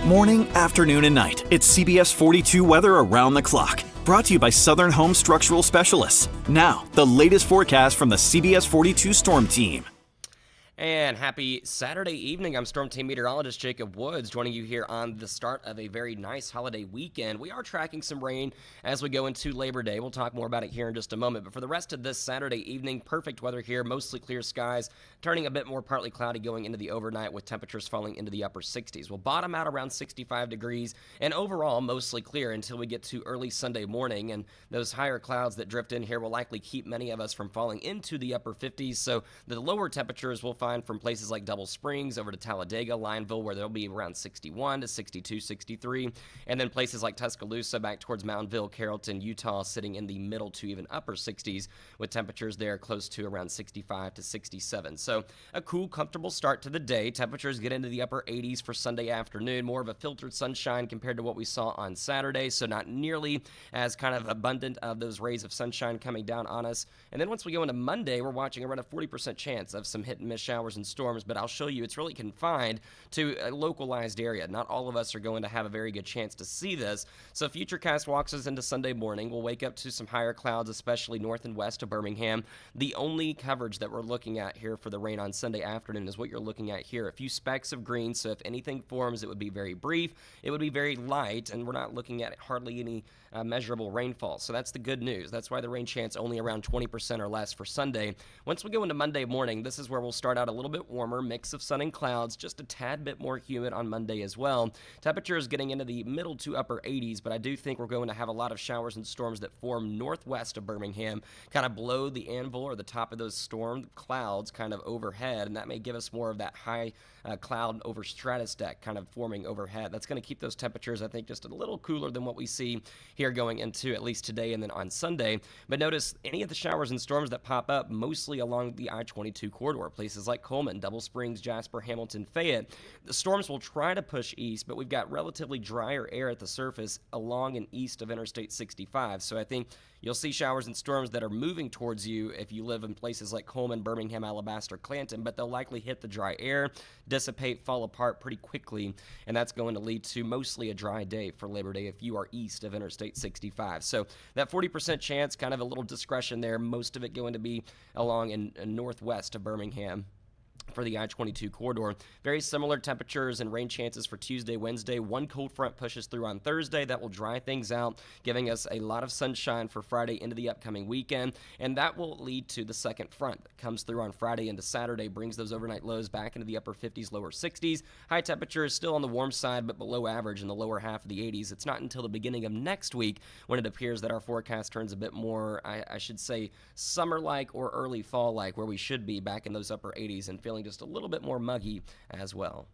Morning, afternoon, and night. It's CBS 42 weather around the clock. Brought to you by Southern Home Structural Specialists. Now, the latest forecast from the CBS 42 Storm Team. And happy Saturday evening. I'm Storm Team Meteorologist Jacob Woods, joining you here on the start of a very nice holiday weekend. We are tracking some rain as we go into Labor Day. We'll talk more about it here in just a moment. But for the rest of this Saturday evening, perfect weather here, mostly clear skies, turning a bit more partly cloudy going into the overnight with temperatures falling into the upper 60s. We'll bottom out around 65 degrees and overall mostly clear until we get to early Sunday morning. And those higher clouds that drift in here will likely keep many of us from falling into the upper 50s. So the lower temperatures will find from places like Double Springs over to Talladega, Lineville, where there'll be around 61 to 62, 63, and then places like Tuscaloosa back towards Mountainville, Carrollton, Utah, sitting in the middle to even upper 60s with temperatures there close to around 65 to 67. So a cool, comfortable start to the day. Temperatures get into the upper 80s for Sunday afternoon, more of a filtered sunshine compared to what we saw on Saturday, so not nearly as kind of abundant of those rays of sunshine coming down on us. And then once we go into Monday, we're watching around a 40% chance of some hit and miss showers and storms, but I'll show you it's really confined to a localized area. Not all of us are going to have a very good chance to see this. So Futurecast walks us into Sunday morning. We'll wake up to some higher clouds, especially north and west of Birmingham. The only coverage that we're looking at here for the rain on Sunday afternoon is what you're looking at here. A few specks of green, so if anything forms, it would be very brief. It would be very light, and we're not looking at hardly any measurable rainfall. So that's the good news. That's why the rain chance only around 20% or less for Sunday. Once we go into Monday morning, this is where we'll start out a little bit warmer, mix of sun and clouds, just a tad bit more humid on Monday as well. Temperatures getting into the middle to upper 80s, but I do think we're going to have a lot of showers and storms that form northwest of Birmingham, kind of below the anvil or the top of those storm clouds kind of overhead, and that may give us more of that high cloud over stratus deck kind of forming overhead. That's going to keep those temperatures, I think, just a little cooler than what we see here going into at least today and then on Sunday. But notice any of the showers and storms that pop up mostly along the I-22 corridor, places like Coleman, Double Springs, Jasper, Hamilton, Fayette. The storms will try to push east, but we've got relatively drier air at the surface along and east of Interstate 65. So I think you'll see showers and storms that are moving towards you if you live in places like Coleman, Birmingham, Alabaster, Clanton, but they'll likely hit the dry air, dissipate, fall apart pretty quickly, and that's going to lead to mostly a dry day for Labor Day if you are east of Interstate 65. So that 40% chance, kind of a little discretion there, most of it going to be along in northwest of Birmingham for the I-22 corridor. Very similar temperatures and rain chances for Tuesday, Wednesday. One cold front pushes through on Thursday. That will dry things out, giving us a lot of sunshine for Friday into the upcoming weekend, and that will lead to the second front that comes through on Friday into Saturday, brings those overnight lows back into the upper 50s, lower 60s. High temperatures still on the warm side, but below average in the lower half of the 80s. It's not until the beginning of next week when it appears that our forecast turns a bit more, I should say, summer-like or early fall-like, where we should be back in those upper 80s and feeling just a little bit more muggy as well.